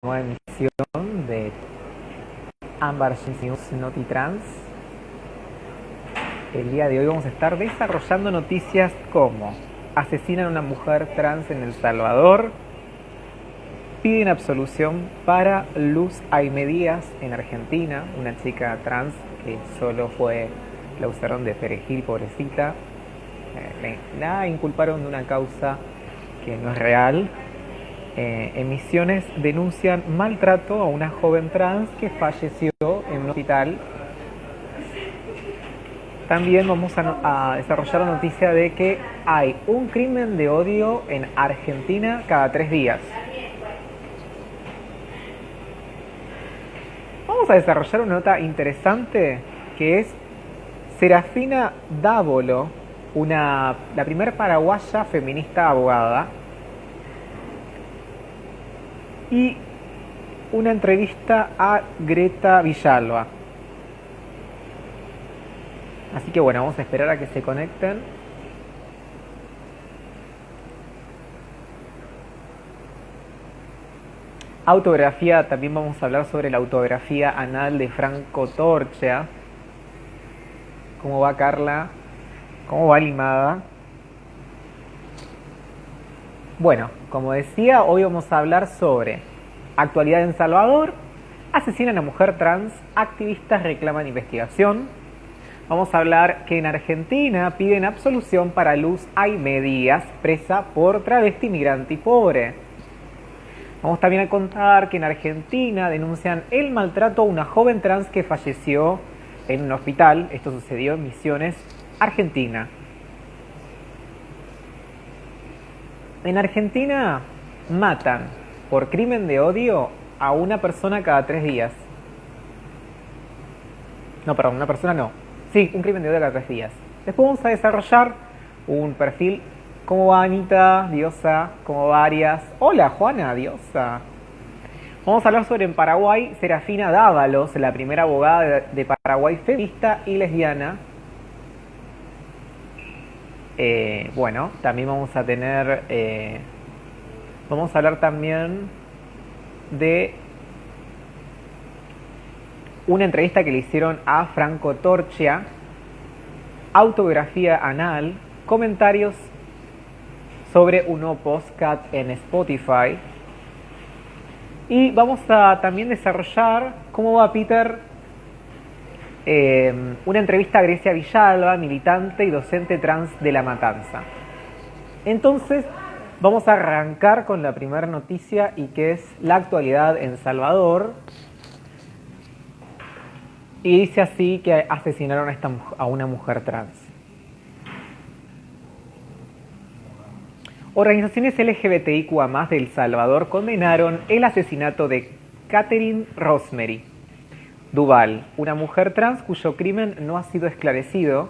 Nueva emisión de Ámbar News NotiTrans. El día de hoy vamos a estar desarrollando noticias como: asesinan a una mujer trans en El Salvador, piden absolución para Luz Aimé Díaz en Argentina, una chica trans que solo la usaron de perejil, pobrecita, la inculparon de una causa que no es real. En Misiones denuncian maltrato a una joven trans que falleció en un hospital. También vamos a desarrollar la noticia de que hay un crimen de odio en Argentina cada 3 días. Vamos a desarrollar una nota interesante que es Serafina Dávolo, la primera paraguaya feminista abogada, y una entrevista a Greta Villalba. Así que bueno, vamos a esperar a que se conecten. Autografía, también vamos a hablar sobre la autografía anal de Franco Torcha. ¿Cómo va, Carla? ¿Cómo va, Limada? Bueno, como decía, hoy vamos a hablar sobre actualidad en Salvador, asesinan a mujer trans, activistas reclaman investigación. Vamos a hablar que en Argentina piden absolución para Luz Aimé Díaz, presa por travesti, migrante y pobre. Vamos también a contar que en Argentina denuncian el maltrato a una joven trans que falleció en un hospital. Esto sucedió en Misiones, Argentina. En Argentina matan por crimen de odio a una persona cada 3 días. No, perdón, una persona no. Sí, un crimen de odio cada 3 días. Después vamos a desarrollar un perfil. ¿Cómo va, Anita? Diosa. ¿Cómo va, Arias? Hola, Juana, diosa. Vamos a hablar sobre en Paraguay Serafina Dávalos, la primera abogada de Paraguay feminista y lesbiana. Bueno, también vamos a tener, vamos a hablar también de una entrevista que le hicieron a Franco Torcha, autografía anal, comentarios sobre un nuevo podcast en Spotify, y vamos a también desarrollar cómo va Peter. Una entrevista a Grecia Villalba, militante y docente trans de La Matanza. Entonces, vamos a arrancar con la primera noticia, y que es la actualidad en Salvador. Y dice así que asesinaron a una mujer trans. Organizaciones LGBTIQA+ de El Salvador condenaron el asesinato de Catherine Rosemary Duval, una mujer trans cuyo crimen no ha sido esclarecido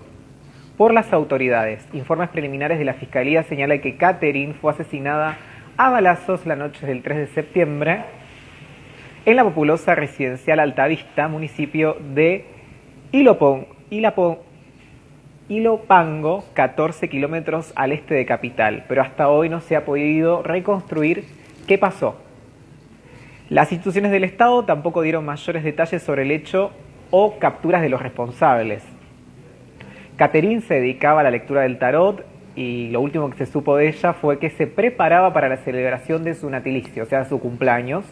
por las autoridades. Informes preliminares de la Fiscalía señalan que Catherine fue asesinada a balazos la noche del 3 de septiembre en la populosa residencial Altavista, municipio de Ilopango, 14 kilómetros al este de Capital, pero hasta hoy no se ha podido reconstruir qué pasó. Las instituciones del Estado tampoco dieron mayores detalles sobre el hecho o capturas de los responsables. Catherine se dedicaba a la lectura del tarot, y lo último que se supo de ella fue que se preparaba para la celebración de su natalicio, o sea, su cumpleaños.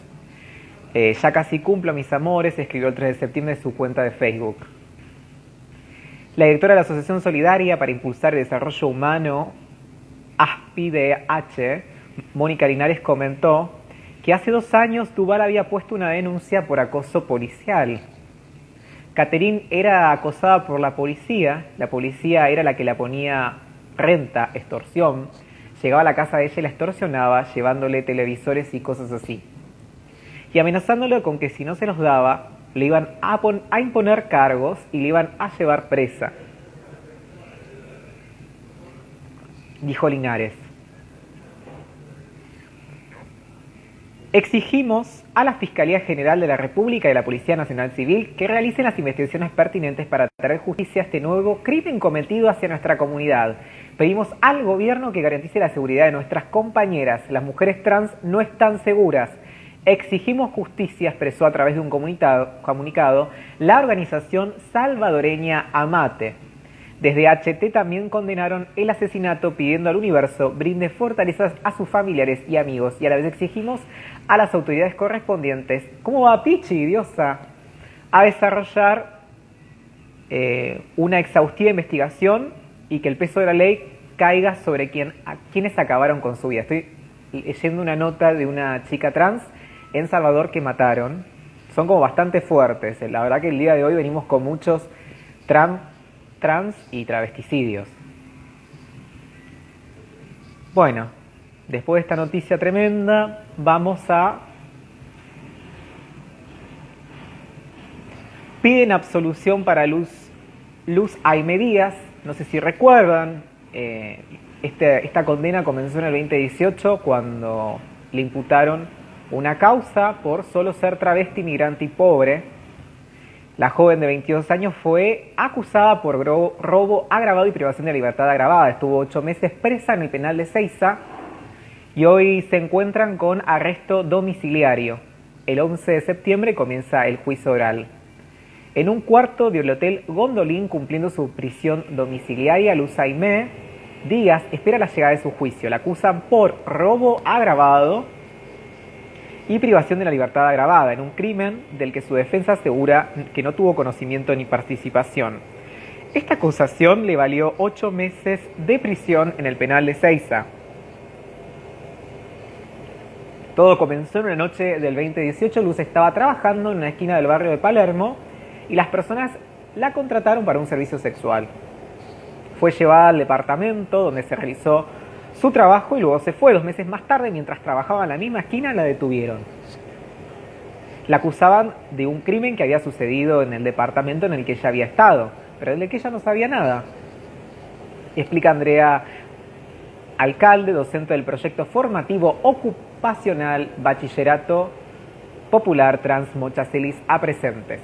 Ya casi cumplo, mis amores, escribió el 3 de septiembre en su cuenta de Facebook. La directora de la Asociación Solidaria para Impulsar el Desarrollo Humano, ASPIDH, Mónica Linares, comentó que hace 2 años Duval había puesto una denuncia por acoso policial. Catherine era acosada por la policía era la que la ponía renta, extorsión, llegaba a la casa de ella y la extorsionaba, llevándole televisores y cosas así, y amenazándole con que si no se los daba, le iban a imponer cargos y le iban a llevar presa, dijo Linares. Exigimos a la Fiscalía General de la República y a la Policía Nacional Civil que realicen las investigaciones pertinentes para traer justicia a este nuevo crimen cometido hacia nuestra comunidad. Pedimos al gobierno que garantice la seguridad de nuestras compañeras. Las mujeres trans no están seguras. Exigimos justicia, expresó a través de un comunicado la organización salvadoreña AMATE. Desde HT también condenaron el asesinato pidiendo al universo brinde fortalezas a sus familiares y amigos y a la vez exigimos a las autoridades correspondientes, ¿cómo va Pichi, diosa?, a desarrollar una exhaustiva investigación y que el peso de la ley caiga sobre quienes acabaron con su vida. Estoy leyendo una nota de una chica trans en Salvador que mataron. Son como bastante fuertes. La verdad que el día de hoy venimos con muchos trans y travesticidios. Bueno, después de esta noticia tremenda, vamos a... Piden absolución para Luz Aimé Díaz. No sé si recuerdan, esta condena comenzó en el 2018 cuando le imputaron una causa por solo ser travesti, migrante y pobre. La joven de 22 años fue acusada por robo agravado y privación de libertad agravada. Estuvo 8 meses presa en el penal de Seiza y hoy se encuentran con arresto domiciliario. El 11 de septiembre comienza el juicio oral. En un cuarto del Hotel Gondolín, cumpliendo su prisión domiciliaria, Luz Aimé Díaz espera la llegada de su juicio. La acusan por robo agravado y privación de la libertad agravada en un crimen del que su defensa asegura que no tuvo conocimiento ni participación. Esta acusación le valió 8 meses de prisión en el penal de Seiza. Todo comenzó en una noche del 2018. Luz estaba trabajando en una esquina del barrio de Palermo y las personas la contrataron para un servicio sexual. Fue llevada al departamento donde se realizó su trabajo y luego se fue. 2 meses más tarde, mientras trabajaba en la misma esquina, la detuvieron. La acusaban de un crimen que había sucedido en el departamento en el que ella había estado, pero del que ella no sabía nada. Explica Andrea Alcalde, docente del proyecto formativo ocupacional Bachillerato Popular Trans Mochacelis a Presentes.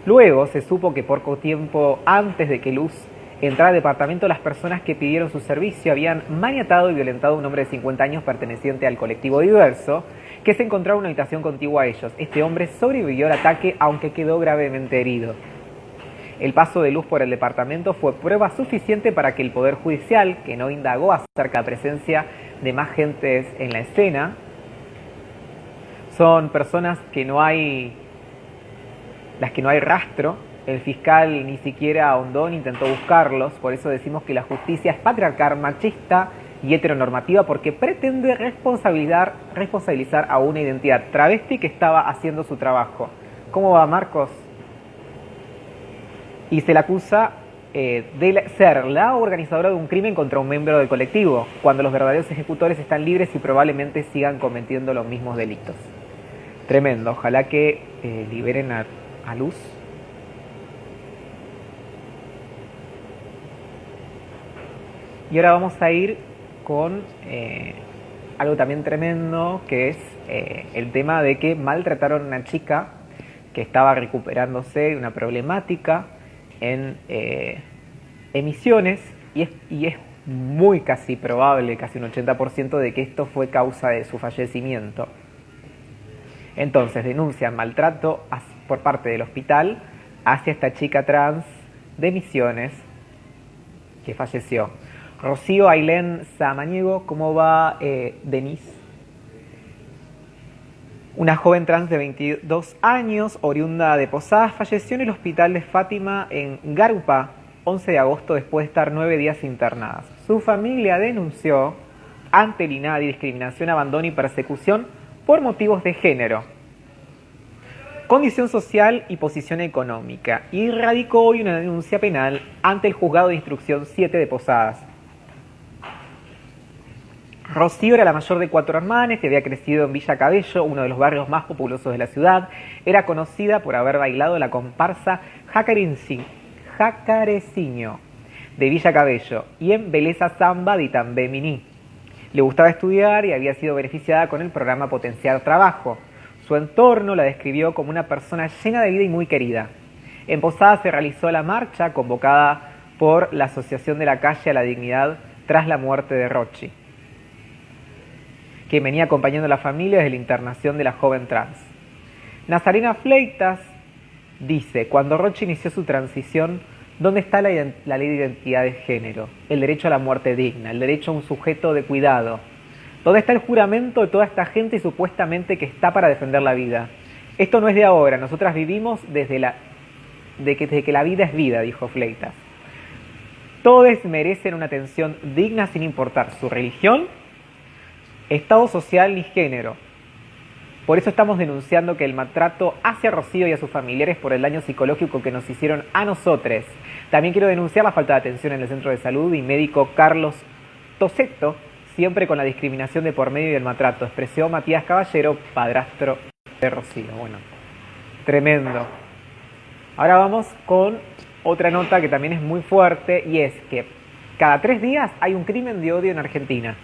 Luego se supo que poco tiempo antes de que Luz entrara al departamento, las personas que pidieron su servicio habían maniatado y violentado a un hombre de 50 años perteneciente al colectivo diverso, que se encontraba en una habitación contigua a ellos. Este hombre sobrevivió al ataque, aunque quedó gravemente herido. El paso de Luz por el departamento fue prueba suficiente para que el Poder Judicial, que no indagó acerca de la presencia de más gentes en la escena, son personas que no hay rastro. El fiscal ni siquiera ahondó ni intentó buscarlos. Por eso decimos que la justicia es patriarcal, machista y heteronormativa, porque pretende responsabilizar a una identidad travesti que estaba haciendo su trabajo. ¿Cómo va, Marcos? Y se la acusa de ser la organizadora de un crimen contra un miembro del colectivo, cuando los verdaderos ejecutores están libres y probablemente sigan cometiendo los mismos delitos. Tremendo. Ojalá que liberen a Luz. Y ahora vamos a ir con algo también tremendo, que es el tema de que maltrataron a una chica que estaba recuperándose de una problemática en Misiones, y es muy casi probable, casi un 80%, de que esto fue causa de su fallecimiento. Entonces denuncian maltrato por parte del hospital hacia esta chica trans de Misiones que falleció. Rocío Ailén Samaniego, ¿cómo va, Denise? Una joven trans de 22 años, oriunda de Posadas, falleció en el hospital de Fátima en Garupa, 11 de agosto, después de estar 9 días internadas. Su familia denunció ante el INADI discriminación, abandono y persecución por motivos de género, condición social y posición económica, y radicó hoy una denuncia penal ante el Juzgado de Instrucción 7 de Posadas. Rocío era la mayor de 4 hermanas y había crecido en Villa Cabello, uno de los barrios más populosos de la ciudad. Era conocida por haber bailado la comparsa Jacareciño de Villa Cabello y en Beleza Samba de Itambé Miní. Le gustaba estudiar y había sido beneficiada con el programa Potenciar Trabajo. Su entorno la describió como una persona llena de vida y muy querida. En Posadas se realizó la marcha convocada por la Asociación de la Calle a la Dignidad tras la muerte de Rochi, que venía acompañando a la familia desde la internación de la joven trans. Nazarena Fleitas dice, cuando Rocha inició su transición, ¿dónde está la ley de identidad de género? El derecho a la muerte digna, el derecho a un sujeto de cuidado. ¿Dónde está el juramento de toda esta gente supuestamente que está para defender la vida? Esto no es de ahora, nosotras vivimos desde que la vida es vida, dijo Fleitas. Todos merecen una atención digna sin importar su religión, estado social ni género. Por eso estamos denunciando que el maltrato hacia Rocío y a sus familiares por el daño psicológico que nos hicieron a nosotros. También quiero denunciar la falta de atención en el centro de salud y médico Carlos Tosetto, siempre con la discriminación de por medio del maltrato, expresó Matías Caballero, padrastro de Rocío. Bueno, tremendo. Ahora vamos con otra nota que también es muy fuerte y es que cada 3 días hay un crimen de odio en Argentina.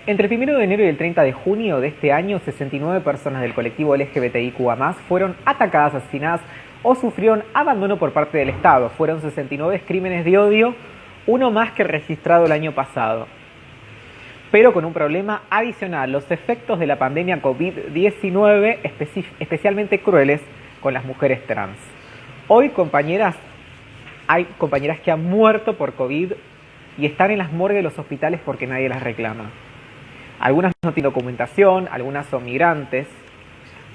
Entre el 1 de enero y el 30 de junio de este año, 69 personas del colectivo LGBTIQA+ fueron atacadas, asesinadas o sufrieron abandono por parte del Estado. Fueron 69 crímenes de odio, uno más que registrado el año pasado. Pero con un problema adicional, los efectos de la pandemia COVID-19 especialmente crueles con las mujeres trans. Hoy, hay compañeras que han muerto por COVID y están en las morgues de los hospitales porque nadie las reclama. Algunas no tienen documentación, algunas son migrantes.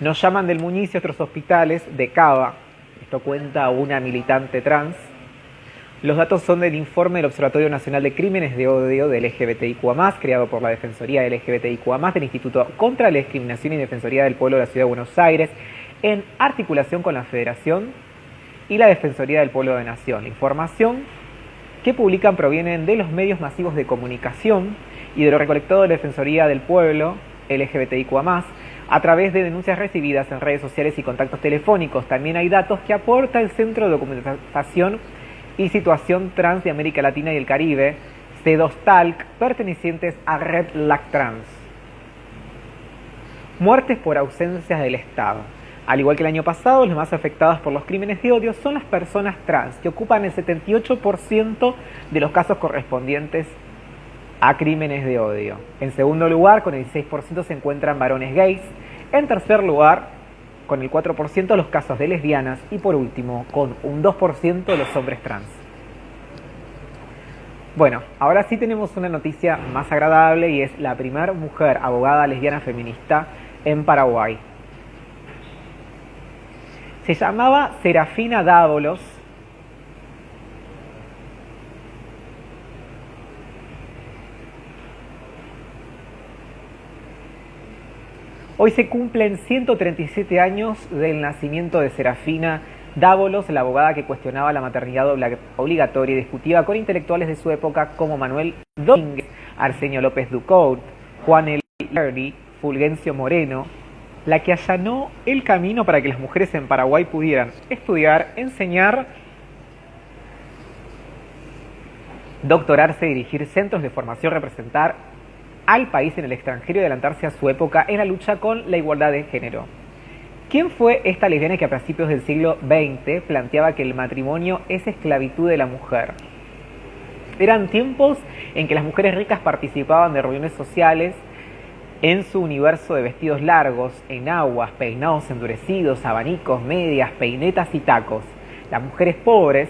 Nos llaman del Muñiz y otros hospitales de Cava. Esto cuenta una militante trans. Los datos son del informe del Observatorio Nacional de Crímenes de Odio del LGBTIQA+, creado por la Defensoría del LGBTIQA+, del Instituto contra la Discriminación y Defensoría del Pueblo de la Ciudad de Buenos Aires, en articulación con la Federación y la Defensoría del Pueblo de Nación. La información que publican provienen de los medios masivos de comunicación y de lo recolectado de la Defensoría del Pueblo LGBTIQA+, a través de denuncias recibidas en redes sociales y contactos telefónicos. También hay datos que aporta el Centro de Documentación y Situación Trans de América Latina y el Caribe, CEDOSTALC, pertenecientes a Red LAC Trans. Muertes por ausencias del Estado. Al igual que el año pasado, las más afectadas por los crímenes de odio son las personas trans, que ocupan el 78% de los casos correspondientes a crímenes de odio. En segundo lugar, con el 16% se encuentran varones gays. En tercer lugar, con el 4% los casos de lesbianas. Y por último, con un 2% los hombres trans. Bueno, ahora sí tenemos una noticia más agradable y es la primera mujer abogada lesbiana feminista en Paraguay. Se llamaba Serafina Dávalos. Hoy se cumplen 137 años del nacimiento de Serafina Dávalos, la abogada que cuestionaba la maternidad obligatoria y discutía con intelectuales de su época como Manuel Domínguez, Arsenio López Ducourt, Juan Elardi, Fulgencio Moreno, la que allanó el camino para que las mujeres en Paraguay pudieran estudiar, enseñar, doctorarse, dirigir centros de formación, representar al país en el extranjero y adelantarse a su época en la lucha con la igualdad de género. ¿Quién fue esta lesbiana que a principios del siglo XX planteaba que el matrimonio es esclavitud de la mujer? Eran tiempos en que las mujeres ricas participaban de reuniones sociales en su universo de vestidos largos, enaguas, peinados endurecidos, abanicos, medias, peinetas y tacos. Las mujeres pobres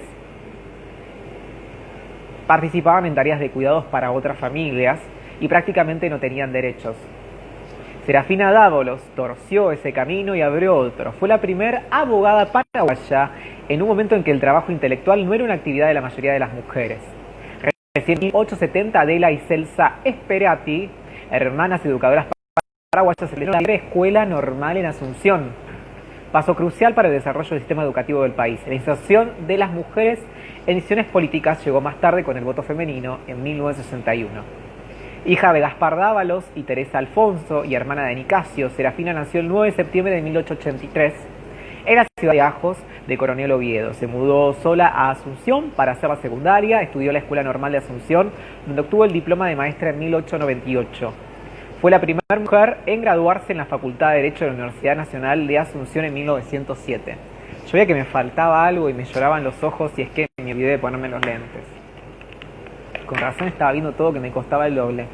participaban en tareas de cuidados para otras familias y prácticamente no tenían derechos. Serafina Dávalos torció ese camino y abrió otro. Fue la primera abogada paraguaya en un momento en que el trabajo intelectual no era una actividad de la mayoría de las mujeres. Recién en 1870, Adela y Celsa Esperati, hermanas educadoras paraguayas, se la primera escuela normal en Asunción. Paso crucial para el desarrollo del sistema educativo del país. La inserción de las mujeres en decisiones políticas llegó más tarde con el voto femenino en 1961. Hija de Gaspar Dávalos y Teresa Alfonso y hermana de Nicasio, Serafina nació el 9 de septiembre de 1883 en la ciudad de Ajos de Coronel Oviedo. Se mudó sola a Asunción para hacer la secundaria, estudió la Escuela Normal de Asunción, donde obtuvo el diploma de maestra en 1898. Fue la primera mujer en graduarse en la Facultad de Derecho de la Universidad Nacional de Asunción en 1907. Yo veía que me faltaba algo y me lloraban los ojos y es que me olvidé de ponerme los lentes. Con razón estaba viendo todo que me costaba el doble.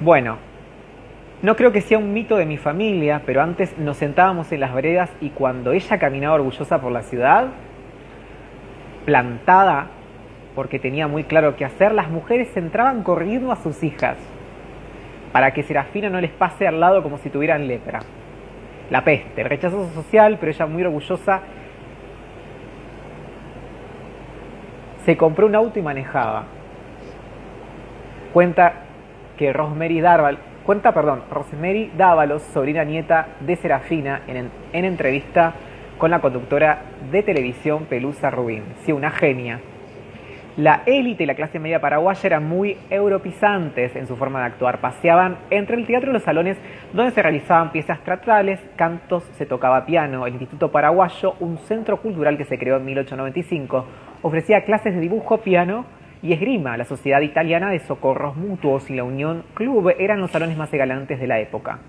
Bueno, no creo que sea un mito de mi familia, pero antes nos sentábamos en las veredas y cuando ella caminaba orgullosa por la ciudad, plantada, porque tenía muy claro qué hacer, las mujeres entraban corriendo a sus hijas para que Serafina no les pase al lado como si tuvieran lepra. La peste, el rechazo social, pero ella muy orgullosa se compró un auto y manejaba. Cuenta Rosemary Dávalos, sobrina nieta de Serafina, en entrevista con la conductora de televisión Pelusa Rubín. Sí, una genia. La élite y la clase media paraguaya eran muy europeizantes en su forma de actuar. Paseaban entre el teatro y los salones donde se realizaban piezas teatrales, cantos, se tocaba piano. El Instituto Paraguayo, un centro cultural que se creó en 1895, ofrecía clases de dibujo, piano y esgrima. La Sociedad Italiana de Socorros Mutuos y la Unión Club eran los salones más elegantes de la época.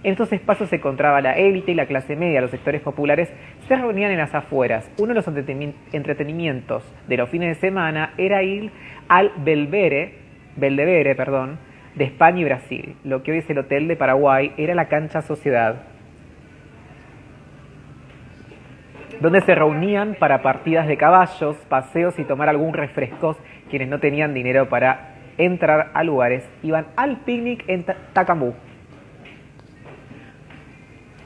En estos espacios se encontraba la élite y la clase media. Los sectores populares se reunían en las afueras. Uno de los entretenimientos de los fines de semana era ir al Belvedere, de España y Brasil. Lo que hoy es el Hotel de Paraguay era la Cancha Sociedad, donde se reunían para partidas de caballos, paseos y tomar algún refresco. Quienes no tenían dinero para entrar a lugares iban al picnic en Tacambú.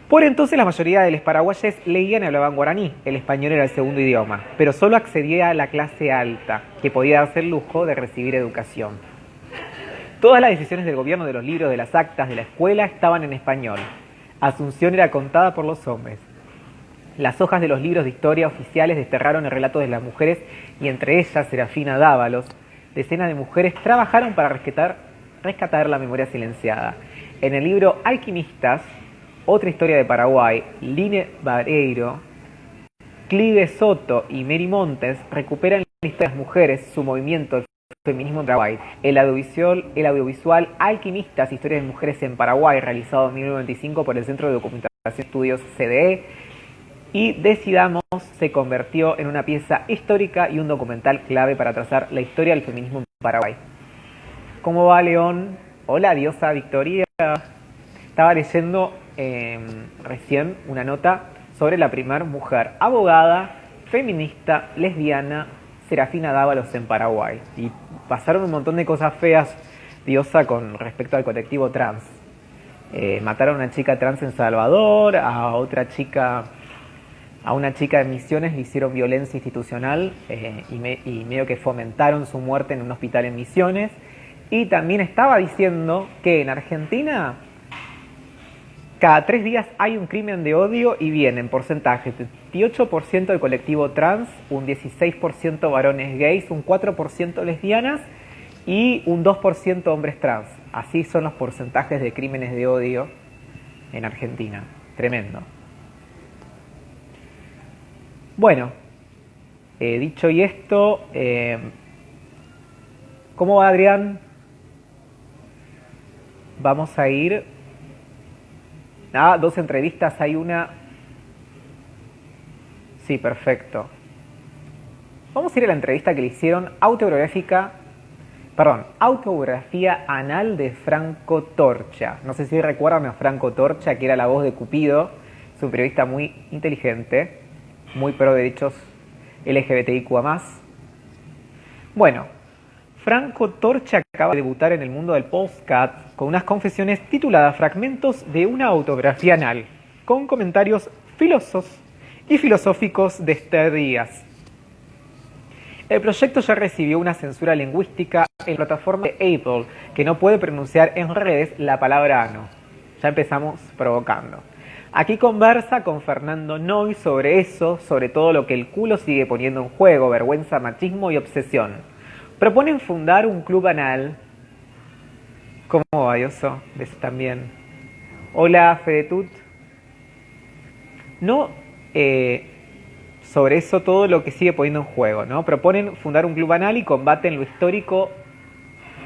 Por entonces la mayoría de los paraguayes leían y hablaban guaraní, el español era el segundo idioma, pero solo accedía a la clase alta, que podía darse el lujo de recibir educación. Todas las decisiones del gobierno, de los libros, de las actas, de la escuela estaban en español. Asunción era contada por los hombres. Las hojas de los libros de historia oficiales desterraron el relato de las mujeres y entre ellas Serafina Dávalos. Decenas de mujeres trabajaron para rescatar la memoria silenciada. En el libro Alquimistas, otra historia de Paraguay, Line Vareiro, Clive Soto y Mary Montes recuperan la historia de las mujeres, su movimiento, el feminismo en Paraguay. El audiovisual Alquimistas, historias de mujeres en Paraguay, realizado en 1995 por el Centro de Documentación y Estudios CDE, y Decidamos se convirtió en una pieza histórica y un documental clave para trazar la historia del feminismo en Paraguay. ¿Cómo va, León? Hola, diosa Victoria. Estaba leyendo recién una nota sobre la primera mujer abogada, feminista, lesbiana, Serafina Dávalos en Paraguay. Y pasaron un montón de cosas feas, diosa, con respecto al colectivo trans. Mataron a una chica trans en Salvador, a una chica de Misiones le hicieron violencia institucional y medio que fomentaron su muerte en un hospital en Misiones. Y también estaba diciendo que en Argentina cada 3 días hay un crimen de odio y vienen porcentajes: 28% del colectivo trans, un 16% varones gays, un 4% lesbianas y un 2% hombres trans. Así son los porcentajes de crímenes de odio en Argentina. Tremendo. Bueno, dicho y esto, ¿cómo va, Adrián? Vamos a ir a 2 entrevistas, hay una... Sí, perfecto. Vamos a ir a la entrevista que le hicieron autobiografía anal de Franco Torcha. No sé si recuerdan a Franco Torcha, que era la voz de Cupido. Es un periodista muy inteligente, muy pro derechos LGBTIQ+. Bueno, Franco Torcha acaba de debutar en el mundo del podcast con unas confesiones tituladas Fragmentos de una autobiografía anal, con comentarios filosos y filosóficos de Esther Díaz. El proyecto ya recibió una censura lingüística en la plataforma de Apple, que no puede pronunciar en redes la palabra ano. Ya empezamos provocando. Aquí conversa con Fernando Noy sobre eso, sobre todo lo que el culo sigue poniendo en juego, vergüenza, machismo y obsesión. Proponen fundar un club anal. ¿Cómo va, Dioso? ¿Ves también? Hola, Fedetut. No, sobre eso todo lo que sigue poniendo en juego, ¿no? Proponen fundar un club anal y combaten lo histórico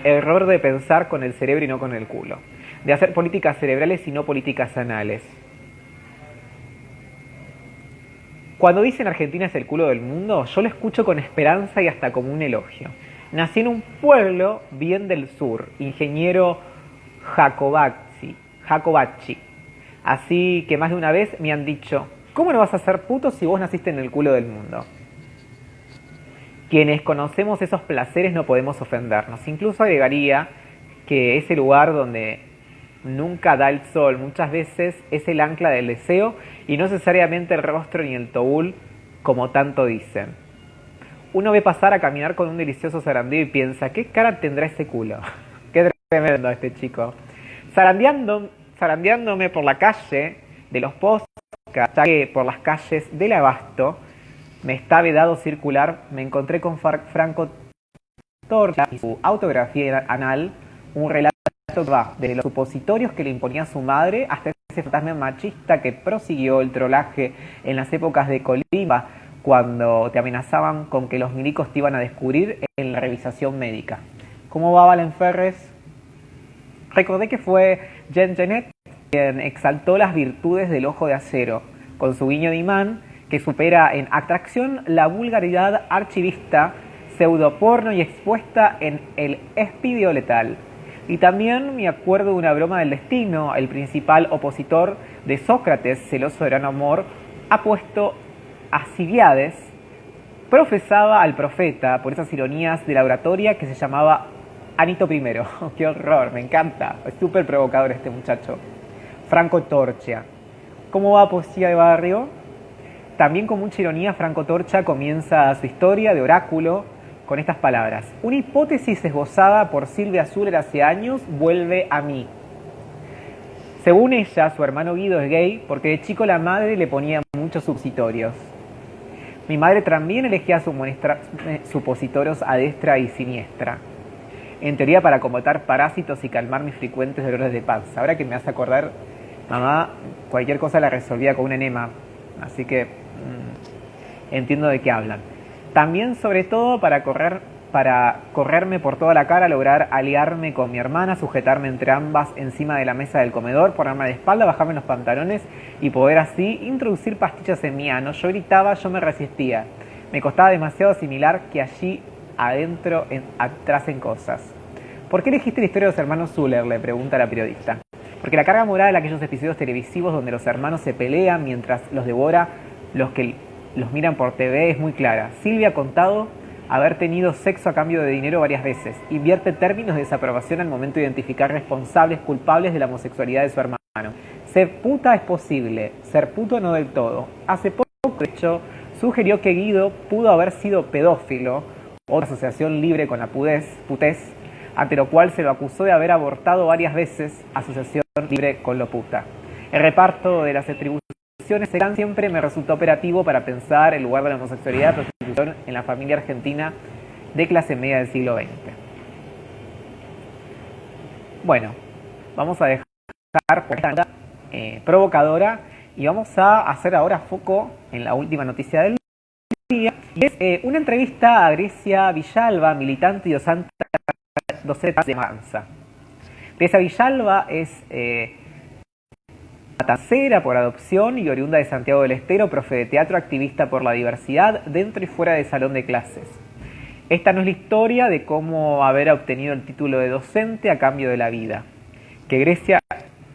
error de pensar con el cerebro y no con el culo, de hacer políticas cerebrales y no políticas anales. Cuando dicen Argentina es el culo del mundo, yo lo escucho con esperanza y hasta como un elogio. Nací en un pueblo bien del sur, ingeniero Jacobacci. Así que más de una vez me han dicho, ¿cómo no vas a ser puto si vos naciste en el culo del mundo? Quienes conocemos esos placeres no podemos ofendernos. Incluso agregaría que ese lugar donde nunca da el sol muchas veces es el ancla del deseo y no necesariamente el rostro ni el tobul como tanto dicen. Uno ve pasar a caminar con un delicioso zarandeo y piensa, ¿qué cara tendrá ese culo? Qué tremendo este chico. Zarandeándome por la calle de los Poscas, ya que por las calles del Abasto me está vedado circular, me encontré con Franco Torcha y su autografía anal, un relato que va desde los supositorios que le imponía su madre hasta ese fantasma machista que prosiguió el trolaje en las épocas de Colima, cuando te amenazaban con que los milicos te iban a descubrir en la revisación médica. ¿Cómo va Valen Ferres? Recordé que fue Jean Genet quien exaltó las virtudes del ojo de acero, con su guiño de imán que supera en atracción la vulgaridad archivista, pseudoporno y expuesta en el espidio letal. Y también me acuerdo de una broma del destino, el principal opositor de Sócrates, celoso de gran amor, apuesto Alcibíades, profesaba al profeta por esas ironías de la oratoria que se llamaba Anito I. ¡Qué horror! Me encanta. Es súper provocador este muchacho. Franco Torcha. ¿Cómo va Poesía de Barrio? También con mucha ironía, Franco Torcha comienza su historia de oráculo con estas palabras. Una hipótesis esbozada por Silvia Zuller hace años vuelve a mí. Según ella, su hermano Guido es gay porque de chico la madre le ponía muchos supositorios. Mi madre también elegía supositorios a destra y siniestra, en teoría para combatir parásitos y calmar mis frecuentes dolores de panza. Ahora que me hace acordar, mamá cualquier cosa la resolvía con un enema, así que entiendo de qué hablan. También, sobre todo, para correrme por toda la cara, lograr aliarme con mi hermana, sujetarme entre ambas encima de la mesa del comedor, ponerme de espalda, bajarme los pantalones y poder así introducir pastillas en mi ano. Yo gritaba, yo me resistía. Me costaba demasiado asimilar que allí adentro atrasen cosas. ¿Por qué elegiste la historia de los hermanos Zuller?, le pregunta la periodista. Porque la carga moral de aquellos episodios televisivos donde los hermanos se pelean mientras los devora los que los miran por TV es muy clara. Silvia ha contado haber tenido sexo a cambio de dinero varias veces. Invierte términos de desaprobación al momento de identificar responsables culpables de la homosexualidad de su hermano. Ser puta es posible, ser puto no del todo. Hace poco, de hecho, sugirió que Guido pudo haber sido pedófilo, otra asociación libre con la putés, ante lo cual se lo acusó de haber abortado varias veces, asociación libre con lo puta. El reparto de las atribuciones siempre me resultó operativo para pensar el lugar de la homosexualidad y prostitución en la familia argentina de clase media del siglo XX. Bueno, vamos a dejar por esta nota provocadora y vamos a hacer ahora foco en la última noticia del día. Y es una entrevista a Grecia Villalba, militante y docente de Matanza. Grecia Villalba es matancera por adopción y oriunda de Santiago del Estero, profe de teatro, activista por la diversidad dentro y fuera del salón de clases. Esta no es la historia de cómo haber obtenido el título de docente a cambio de la vida. Que Grecia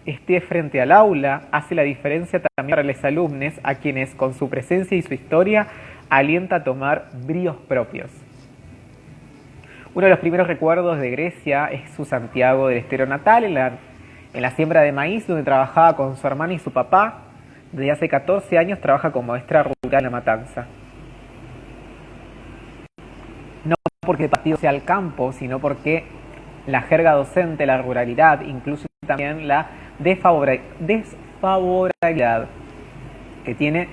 esté frente al aula hace la diferencia también para los alumnos, a quienes con su presencia y su historia alienta a tomar bríos propios. Uno de los primeros recuerdos de Grecia es su Santiago del Estero natal, en la siembra de maíz, donde trabajaba con su hermana y su papá. Desde hace 14 años trabaja como maestra rural en La Matanza. No porque el partido sea el campo, sino porque la jerga docente, la ruralidad, incluye también la desfavorabilidad, que tiene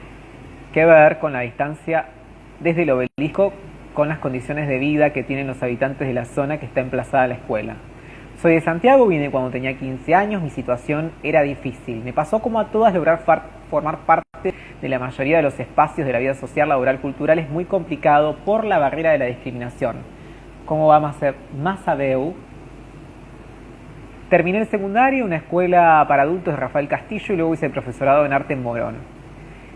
que ver con la distancia desde el obelisco con las condiciones de vida que tienen los habitantes de la zona que está emplazada a la escuela. Soy de Santiago, vine cuando tenía 15 años, mi situación era difícil. Me pasó como a todas, lograr formar parte de la mayoría de los espacios de la vida social, laboral, cultural es muy complicado por la barrera de la discriminación. ¿Cómo va a ser más sabeu? Terminé el secundario, una escuela para adultos de Rafael Castillo, y luego hice el profesorado en arte en Morón.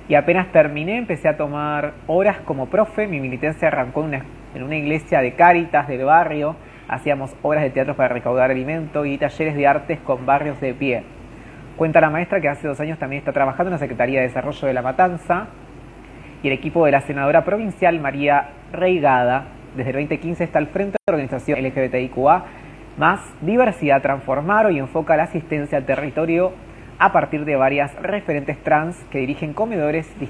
Y apenas terminé, empecé a tomar horas como profe. Mi militancia arrancó en una iglesia de Cáritas del barrio. Hacíamos horas de teatro para recaudar alimento y talleres de artes con barrios de pie. Cuenta la maestra que hace 2 años también está trabajando en la Secretaría de Desarrollo de La Matanza, y el equipo de la senadora provincial María Reigada desde el 2015 está al frente de la organización LGBTIQA más Diversidad Transformar, y enfoca la asistencia al territorio a partir de varias referentes trans que dirigen comedores de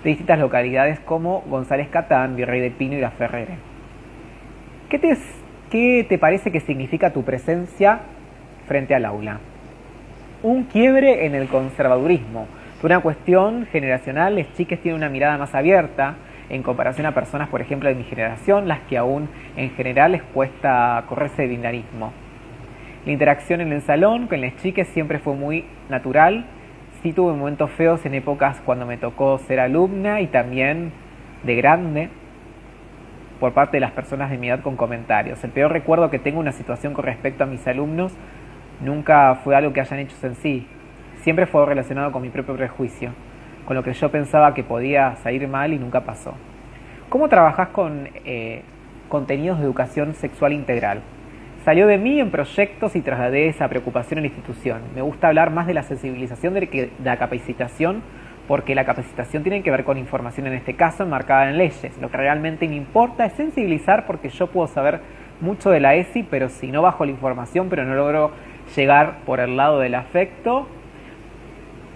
distintas localidades como González Catán, Virrey del Pino y La Ferrere. ¿Qué te parece que significa tu presencia frente al aula? Un quiebre en el conservadurismo. Por una cuestión generacional, las chicas tienen una mirada más abierta en comparación a personas, por ejemplo, de mi generación, las que aún en general les cuesta correrse del binarismo. La interacción en el salón con las chicas siempre fue muy natural. Sí tuve momentos feos en épocas cuando me tocó ser alumna y también de grande por parte de las personas de mi edad con comentarios. El peor recuerdo que tengo una situación con respecto a mis alumnos nunca fue algo que hayan hecho en sí. Siempre fue relacionado con mi propio prejuicio, con lo que yo pensaba que podía salir mal y nunca pasó. ¿Cómo trabajás con contenidos de educación sexual integral? Salió de mí en proyectos y trasladé esa preocupación en la institución. Me gusta hablar más de la sensibilización de la capacitación, porque la capacitación tiene que ver con información, en este caso enmarcada en leyes. Lo que realmente me importa es sensibilizar, porque yo puedo saber mucho de la ESI, pero si no bajo la información, pero no logro llegar por el lado del afecto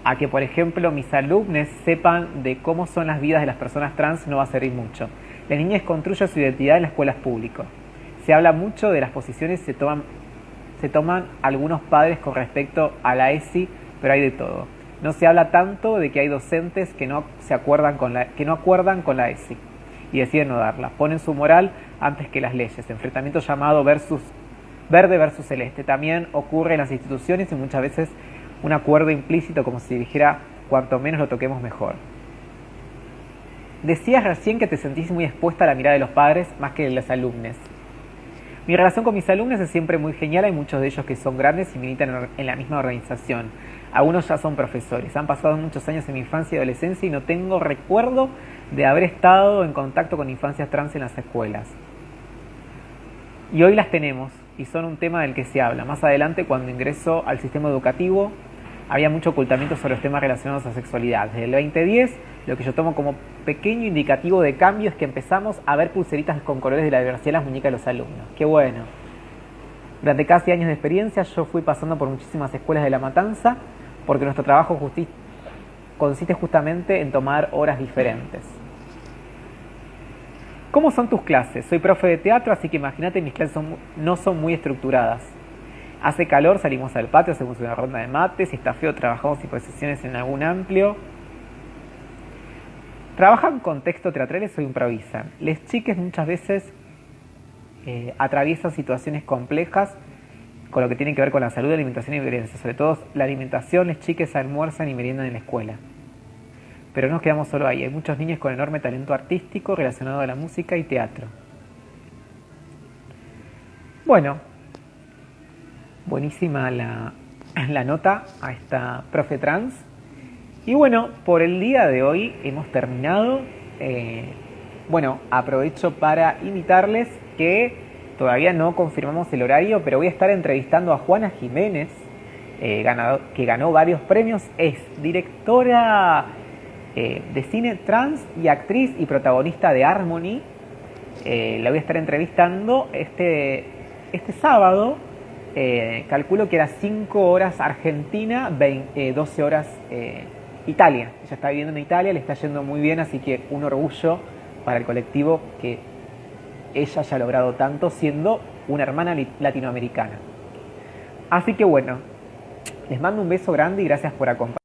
a que, por ejemplo, mis alumnos sepan de cómo son las vidas de las personas trans, no va a servir mucho. Las niñas construyen su identidad en las escuelas públicas. Se habla mucho de las posiciones que se toman algunos padres con respecto a la ESI, pero hay de todo. No se habla tanto de que hay docentes que no acuerdan con la ESI y deciden no darla. Ponen su moral antes que las leyes. Enfrentamiento llamado verde versus celeste. También ocurre en las instituciones y muchas veces un acuerdo implícito, como si dijera cuanto menos lo toquemos mejor. Decías recién que te sentís muy expuesta a la mirada de los padres más que de los alumnos. Mi relación con mis alumnos es siempre muy genial. Hay muchos de ellos que son grandes y militan en la misma organización. Algunos ya son profesores. Han pasado muchos años en mi infancia y adolescencia y no tengo recuerdo de haber estado en contacto con infancias trans en las escuelas. Y hoy las tenemos y son un tema del que se habla. Más adelante, cuando ingreso al sistema educativo, había mucho ocultamiento sobre los temas relacionados a sexualidad. Desde el 2010, lo que yo tomo como pequeño indicativo de cambio es que empezamos a ver pulseritas con colores de la diversidad en las muñecas de los alumnos. ¡Qué bueno! Durante casi años de experiencia, yo fui pasando por muchísimas escuelas de La Matanza, porque nuestro trabajo consiste justamente en tomar horas diferentes. ¿Cómo son tus clases? Soy profe de teatro, así que imagínate, mis clases no son muy estructuradas. Hace calor, salimos al patio, hacemos una ronda de mates. Si está feo, trabajamos imposiciones en algún amplio. ¿Trabajan con texto teatrales o improvisan? Les chiques muchas veces atraviesan situaciones complejas con lo que tiene que ver con la salud, alimentación y violencia. Sobre todo la alimentación, les chiques almuerzan y meriendan en la escuela. Pero no nos quedamos solo ahí. Hay muchos niños con enorme talento artístico relacionado a la música y teatro. Bueno, buenísima la nota a esta profe trans. Y bueno, por el día de hoy hemos terminado. Aprovecho para invitarles que todavía no confirmamos el horario, pero voy a estar entrevistando a Juana Jiménez, que ganó varios premios. Es directora de cine trans y actriz y protagonista de Harmony. La voy a estar entrevistando este sábado. Calculo que era 5 horas Argentina, 12 horas Italia. Ella está viviendo en Italia, le está yendo muy bien, así que un orgullo para el colectivo que ella haya logrado tanto siendo una hermana latinoamericana. Así que bueno, les mando un beso grande y gracias por acompañarme.